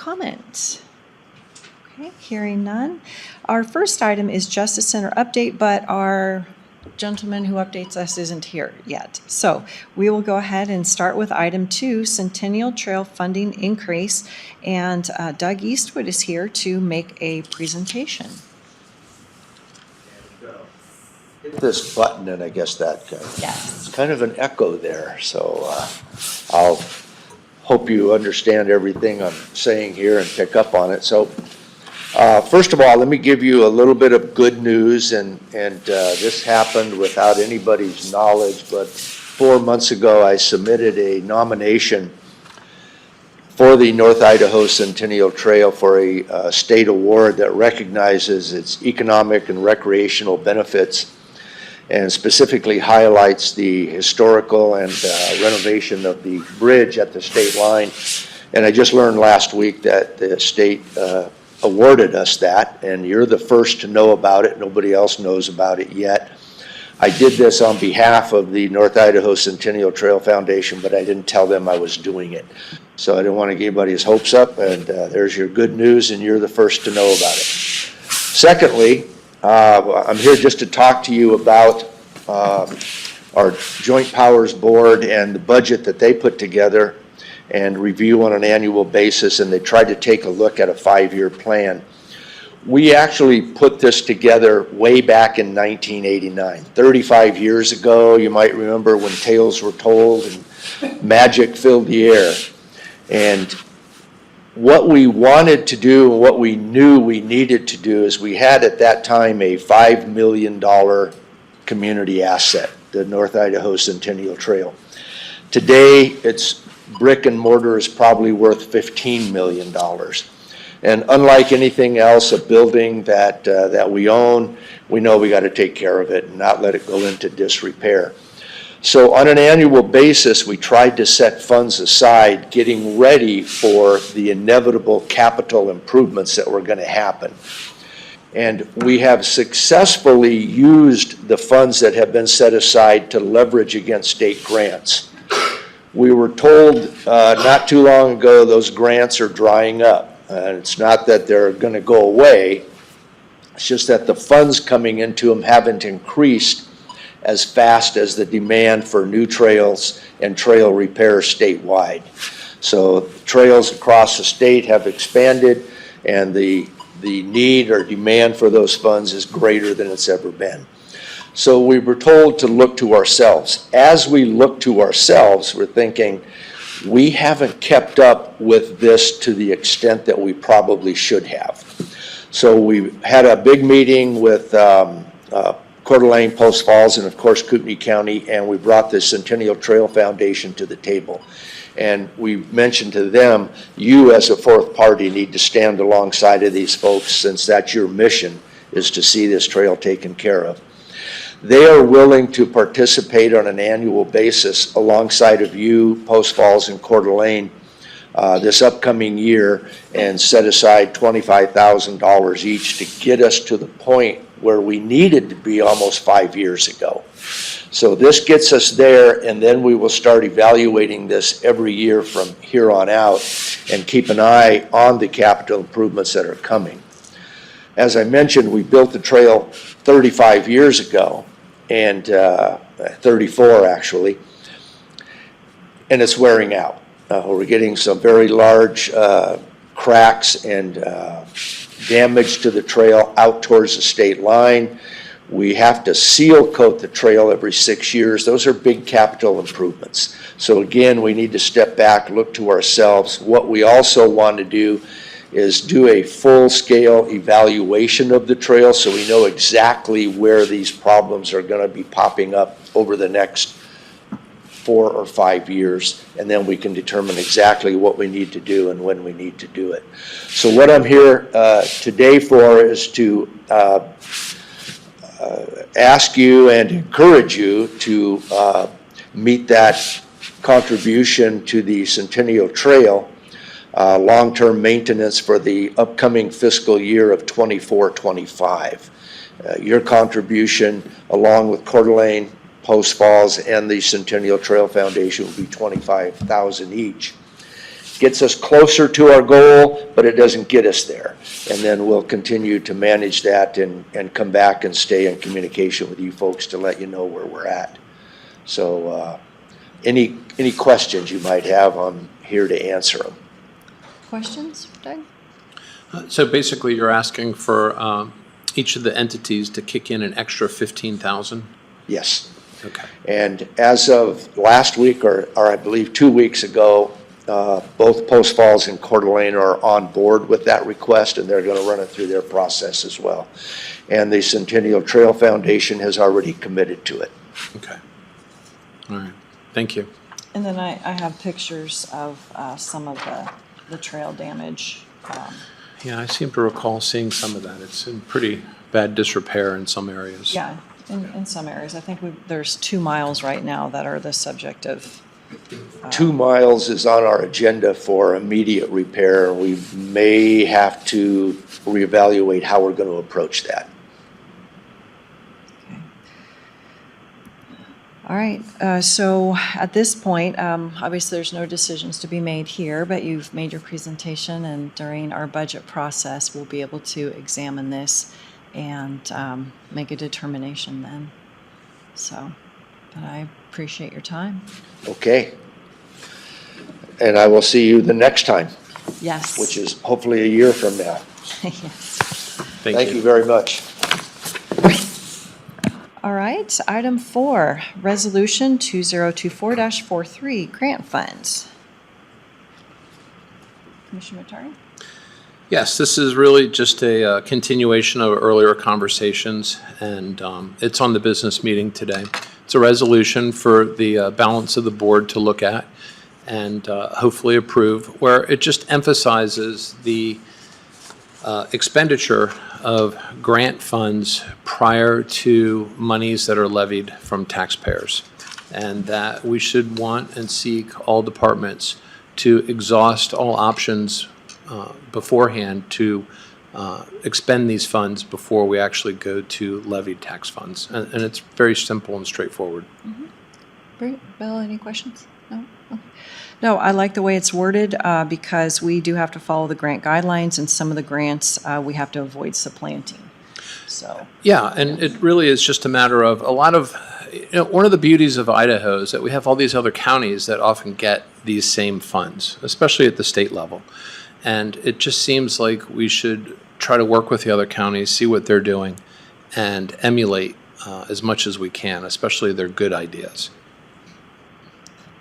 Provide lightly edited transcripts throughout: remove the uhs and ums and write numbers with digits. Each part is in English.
comment? Okay, hearing none. Our first item is Justice Center update, but our gentleman who updates us isn't here yet. So we will go ahead and start with item 2, Centennial Trail funding increase. And Doug Eastwood is here to make a presentation. Hit this button and I guess that Yes. it's kind of an echo there. So I'll hope you understand everything I'm saying here and pick up on it. So first of all, let me give you a little bit of good news, and this happened without anybody's knowledge, but 4 months ago I submitted a nomination for the North Idaho Centennial Trail for a state award that recognizes its economic and recreational benefits and specifically highlights the historical and renovation of the bridge at the state line. And I just learned last week that the state awarded us that, and you're the first to know about it. Nobody else knows about it yet. I did this on behalf of the North Idaho Centennial Trail Foundation, but I didn't tell them I was doing it. So I didn't want to get anybody's hopes up, and there's your good news, and you're the first to know about it. Secondly, I'm here just to talk to you about our Joint Powers Board and the budget that they put together and review on an annual basis, and they tried to take a look at a 5-year plan. We actually put this together way back in 1989, 35 years ago. You might remember when tales were told and magic filled the air. And what we wanted to do and what we knew we needed to do is we had at that time a $5 million community asset, the North Idaho Centennial Trail. Today, its brick and mortar is probably worth $15 million. And unlike anything else, a building that we own, we know we got to take care of it and not let it go into disrepair. So on an annual basis, we tried to set funds aside, getting ready for the inevitable capital improvements that were going to happen. And we have successfully used the funds that have been set aside to leverage against state grants. We were told not too long ago those grants are drying up. It's not that they're going to go away. It's just that the funds coming into them haven't increased as fast as the demand for new trails and trail repair statewide. So trails across the state have expanded, and the need or demand for those funds is greater than it's ever been. So we were told to look to ourselves. As we look to ourselves, we're thinking, we haven't kept up with this to the extent that we probably should have. So we had a big meeting with Coeur d'Alene, Post Falls, and of course Kootenai County, and we brought the Centennial Trail Foundation to the table. And we mentioned to them, you as a fourth party need to stand alongside of these folks, since that's your mission, is to see this trail taken care of. They are willing to participate on an annual basis alongside of you, Post Falls and Coeur d'Alene, this upcoming year, and set aside $25,000 each to get us to the point where we needed to be almost 5 years ago. So this gets us there, and then we will start evaluating this every year from here on out and keep an eye on the capital improvements that are coming. As I mentioned, we built the trail 35 years ago, and 34 actually, and it's wearing out. We're getting some very large cracks and damage to the trail out towards the state line. We have to seal coat the trail every 6 years. Those are big capital improvements. So again, we need to step back, look to ourselves. What we also want to do is do a full-scale evaluation of the trail so we know exactly where these problems are going to be popping up over the next 4 or 5 years, and then we can determine exactly what we need to do and when we need to do it. So what I'm here today for is to ask you and encourage you to meet that contribution to the Centennial Trail long-term maintenance for the upcoming fiscal year of 24-25. Your contribution, along with Coeur d'Alene, Post Falls, and the Centennial Trail Foundation, will be $25,000 each. gets us closer to our goal, but it doesn't get us there. And then we'll continue to manage that and come back and stay in communication with you folks to let you know where we're at. So any questions you might have, I'm here to answer them. Questions, Doug? So basically, you're asking for each of the entities to kick in an extra 15,000? Yes. Okay. And as of last week, or I believe 2 weeks ago, both Post Falls and Coeur d'Alene are on board with that request, and they're going to run it through their process as well. And the Centennial Trail Foundation has already committed to it. Okay. All right. Thank you. And then I have pictures of some of the trail damage. Yeah, I seem to recall seeing some of that. It's in pretty bad disrepair in some areas. Yeah, in some areas. I think there's 2 miles right now that are the subject of. 2 miles is on our agenda for immediate repair. We may have to reevaluate how we're going to approach that. Okay. All right, so at this point, obviously there's no decisions to be made here, but you've made your presentation, and during our budget process, we'll be able to examine this and make a determination then. So, but I appreciate your time. Okay. And I will see you the next time, Yes. which is hopefully a year from now. Yes. Thank you very much. All right, item 4, Resolution 2024-43, Grant Funds. Commissioner Matari? Yes, this is really just a continuation of earlier conversations, and it's on the business meeting today. It's a resolution for the balance of the board to look at and hopefully approve, where it just emphasizes the expenditure of grant funds prior to monies that are levied from taxpayers, and that we should want and seek all departments to exhaust all options beforehand to expend these funds before we actually go to levy tax funds. And it's very simple and straightforward. Mm-hmm. Great. Bill, any questions? No? Okay. No, I like the way it's worded because we do have to follow the grant guidelines, and some of the grants we have to avoid supplanting. So. Yeah, and it really is just a matter of one of the beauties of Idaho is that we have all these other counties that often get these same funds, especially at the state level. And it just seems like we should try to work with the other counties, see what they're doing, and emulate as much as we can, especially their good ideas.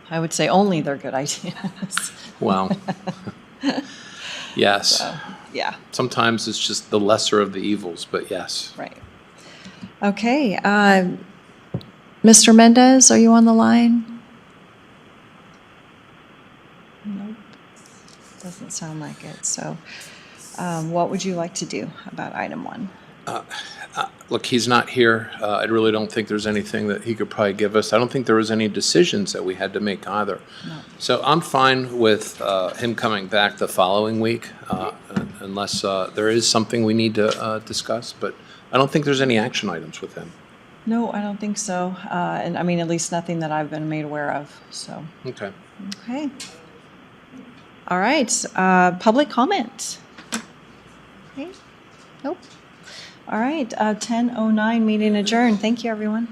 I would say only their good ideas. Well, yes. So, yeah. Sometimes it's just the lesser of the evils, but yes. Right. Okay. Mr. Mendez, are you on the line? Nope. Doesn't sound like it. So what would you like to do about item 1? Look, he's not here. I really don't think there's anything that he could probably give us. I don't think there was any decisions that we had to make either. No. So I'm fine with him coming back the following week, unless there is something we need to discuss. But I don't think there's any action items with him. No, I don't think so. And I mean, at least nothing that I've been made aware of. So. Okay. Okay. All right. Public comment. Okay. Nope. All right. 10:09, meeting adjourned. Thank you, everyone.